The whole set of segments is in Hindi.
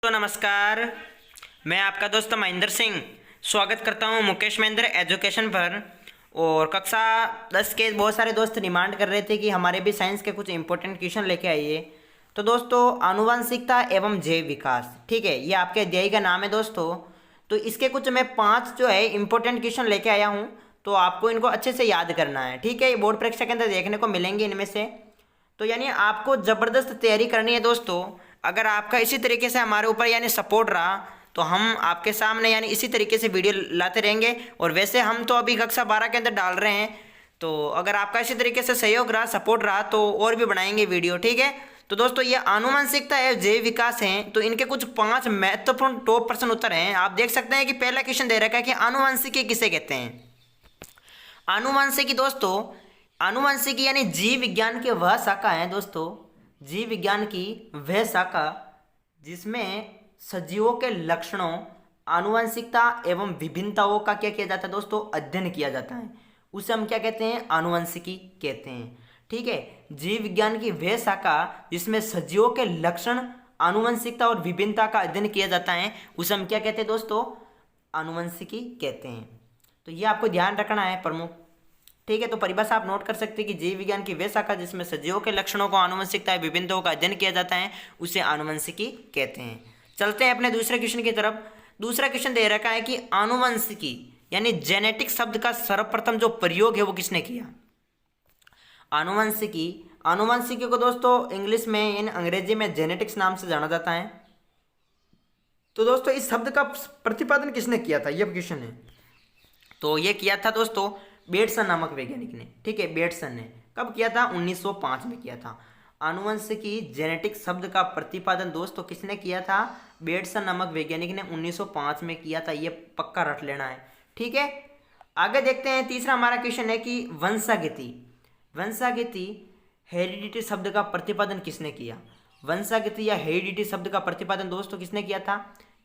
तो नमस्कार। मैं आपका दोस्त महेंद्र सिंह स्वागत करता हूं मुकेश महेंद्र एजुकेशन पर। और कक्षा 10 के बहुत सारे दोस्त डिमांड कर रहे थे कि हमारे भी साइंस के कुछ इंपॉर्टेंट क्वेश्चन लेके आइए। तो दोस्तों, आनुवंशिकता एवं जैव विकास, ठीक है, ये आपके अध्याय का नाम है दोस्तों। तो इसके कुछ मैं 5 जो है इंपॉर्टेंट क्वेश्चन लेके आया हूँ। तो आपको इनको अच्छे से याद करना है, ठीक है। ये बोर्ड परीक्षा के अंदर देखने को मिलेंगे इनमें से। तो यानी आपको ज़बरदस्त तैयारी करनी है दोस्तों। अगर आपका इसी तरीके से हमारे ऊपर यानी सपोर्ट रहा तो हम आपके सामने यानी इसी तरीके से वीडियो लाते रहेंगे। और वैसे हम तो अभी कक्षा 12 के अंदर डाल रहे हैं, तो अगर आपका इसी तरीके से सहयोग रहा, सपोर्ट रहा, तो और भी बनाएंगे वीडियो, ठीक है। तो दोस्तों, ये आनुवंशिकता है, जैव विकास हैं, तो इनके कुछ 5 महत्वपूर्ण टॉप प्रश्न उत्तर हैं। आप देख सकते हैं कि पहला क्वेश्चन दे रखा है कि आनुवंशिकी किसे कहते हैं। आनुवंशिकी दोस्तों, आनुवंशिकी यानी जीव विज्ञान की वह शाखा है दोस्तों, जीव विज्ञान की वह शाखा जिसमें सजीवों के लक्षणों, आनुवंशिकता एवं विभिन्नताओं का क्या किया जाता है दोस्तों, अध्ययन किया जाता है। उसे हम क्या कहते हैं, आनुवंशिकी कहते हैं, ठीक है। जीव विज्ञान की वह शाखा जिसमें सजीवों के लक्षण, आनुवंशिकता और विभिन्नता का अध्ययन किया जाता है, उसे हम क्या कहते हैं दोस्तों, आनुवंशिकी कहते हैं। तो ये आपको ध्यान रखना है प्रमुख, ठीक है। तो परिभाषा आप नोट कर सकते हैं कि जीव विज्ञान की वह शाखा जिसमें सजीवों के लक्षणों को, आनुवंशिकता या विभिन्नताओं का अध्ययन किया जाता है, उसे आनुवंशिकी कहते हैं। चलते हैं अपने दूसरे क्वेश्चन की तरफ। दूसरा क्वेश्चन दे रखा है कि आनुवंशिकी यानी जेनेटिक शब्द का सर्वप्रथम जो प्रयोग है वो किसने किया। आनुवंशिकी, आनुवंशिकी को दोस्तों इंग्लिश में यानी अंग्रेजी में जेनेटिक्स नाम से जाना जाता है। तो दोस्तों, इस शब्द का प्रतिपादन किसने किया था, यह क्वेश्चन है। तो ये किया था दोस्तों बेटसन नामक वैज्ञानिक ने, ठीक है। बेटसन ने कब किया था, 1905 में किया था। आनुवंशिकी जेनेटिक शब्द का प्रतिपादन दोस्तों किसने किया था, बेटसन नामक वैज्ञानिक ने 1905 में किया था। ये पक्का रट लेना है, ठीक है। आगे देखते हैं, तीसरा हमारा क्वेश्चन है कि वंशागति, वंशागति हेरिडिटी शब्द का प्रतिपादन किसने किया। वंशागति या हेरिडिटी शब्द का प्रतिपादन दोस्तों किसने किया था,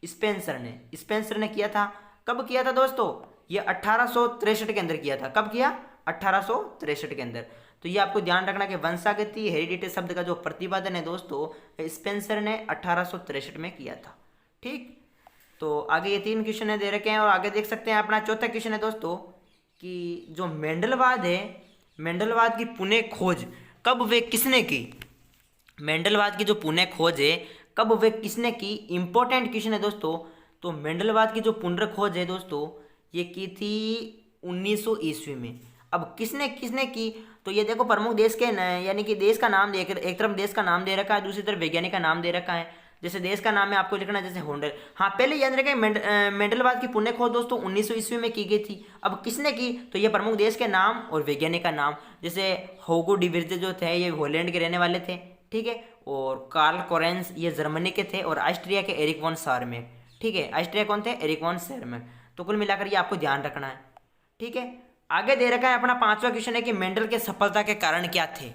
स्पेंसर ने, स्पेंसर ने किया था। कब किया था दोस्तों, ये 1863 के अंदर किया था। कब किया, 1863 के अंदर। तो ये आपको ध्यान रखना कि वंशागति हेरिडिटी शब्द का जो प्रतिपादन है दोस्तों, स्पेंसर ने 1863 में किया था, ठीक। तो आगे ये 3 क्वेश्चन है दे रखे हैं। और आगे देख सकते हैं अपना चौथा क्वेश्चन है दोस्तों कि जो मेंडलवाद है, मेंडलवाद की पुनः खोज कब वे किसने की। मेंडलवाद की जो पुनः खोज है कब वे किसने की, इंपॉर्टेंट क्वेश्चन है दोस्तों। तो मेंडलवाद की जो पुनर्खोज है दोस्तों, ये की थी 1900 ईस्वी में। अब किसने किसने की, तो ये देखो प्रमुख देश के यानी कि देश का नाम देकर, एक तरफ देश का नाम दे रखा है, दूसरी तरफ वैज्ञानिक का नाम दे रखा है। जैसे देश का नाम है आपको लिखना है, जैसे होंडल। हाँ, पहले याद रखें मेंडलवाद की पुण्य खोज दोस्तों 1900 ईस्वी में की गई थी। अब किसने की, तो ये प्रमुख देश के नाम और वैज्ञानिक का नाम, जैसे होगो डिविर्जे जो थे ये हॉलैंड के रहने वाले थे, ठीक है। और कार्ल कोरेंस ये जर्मनी के थे, और ऑस्ट्रिया के एरिक वॉन शारमेक, ठीक है। ऑस्ट्रिया कौन थे, एरिक वॉन शारमेक। तो कुल मिलाकर ये आपको ध्यान रखना है, ठीक है। आगे दे रखा है अपना 5वां क्वेश्चन है कि मेंडल के सफलता के कारण क्या थे।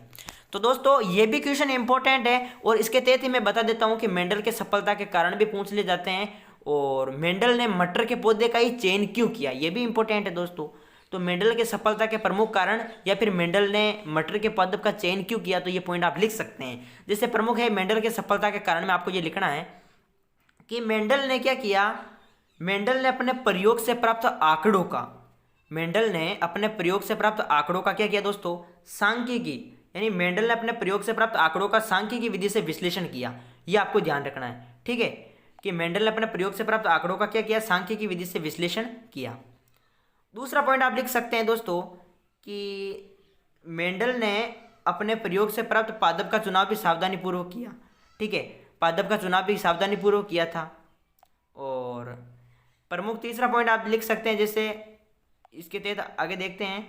तो दोस्तों, ये भी क्वेश्चन इंपॉर्टेंट है, और इसके तहत ही मैं बता देता हूं कि मेंडल के सफलता के कारण भी पूछ लिए जाते हैं। और मेंडल ने मटर के पौधे का ही चयन क्यों किया, ये भी इंपॉर्टेंट है दोस्तों। तो मेंडल के सफलता के प्रमुख कारण, या फिर मेंडल ने मटर के पौधे का चयन क्यों किया, तो ये पॉइंट आप लिख सकते हैं। जैसे प्रमुख है मेंडल के सफलता के कारण में आपको ये लिखना है कि मेंडल ने क्या किया, मेंडल ने अपने प्रयोग से प्राप्त आंकड़ों का, मेंडल ने अपने प्रयोग से प्राप्त आंकड़ों का क्या किया दोस्तों, सांख्यिकी, यानी मेंडल ने अपने प्रयोग से प्राप्त आंकड़ों का सांख्यिकी विधि से विश्लेषण किया। ये आपको ध्यान रखना है, ठीक है, कि मेंडल ने अपने प्रयोग से प्राप्त आंकड़ों का क्या किया, सांख्यिकी विधि से विश्लेषण किया। दूसरा पॉइंट आप लिख सकते हैं दोस्तों कि मेंडल ने अपने प्रयोग से प्राप्त पादप का चुनाव भी सावधानीपूर्वक किया, ठीक है, पादप का चुनाव भी सावधानीपूर्वक किया था। और प्रमुख तीसरा पॉइंट आप लिख सकते हैं, जैसे इसके तहत आगे देखते हैं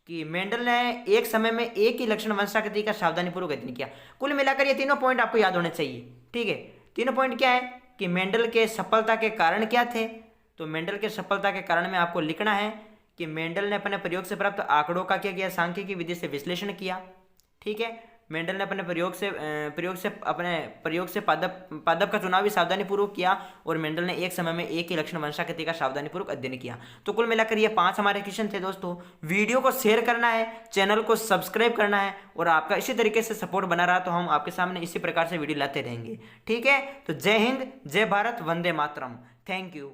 कि मेंडल ने एक समय में एक ही लक्षण वंशागति का सावधानीपूर्वक अध्ययन किया। कुल मिलाकर ये तीनों पॉइंट आपको याद होने चाहिए, ठीक है। तीनों पॉइंट क्या है कि मेंडल के सफलता के कारण क्या थे। तो मेंडल के सफलता के कारण में आपको लिखना है कि मेंडल ने अपने प्रयोग से प्राप्त आंकड़ों का क्या किया, सांख्यिकी विधि से विश्लेषण किया, ठीक है। मेंडल ने अपने प्रयोग से पादप का चुनाव भी सावधानीपूर्वक किया, और मेंडल ने एक समय में एक ही लक्षण वंशागति का सावधानीपूर्वक अध्ययन किया। तो कुल मिलाकर ये 5 हमारे क्वेश्चन थे दोस्तों। वीडियो को शेयर करना है, चैनल को सब्सक्राइब करना है, और आपका इसी तरीके से सपोर्ट बना रहा तो हम आपके सामने इसी प्रकार से वीडियो लाते रहेंगे। ठीक है, तो जय हिंद, जय भारत, वंदे मातरम। Thank you.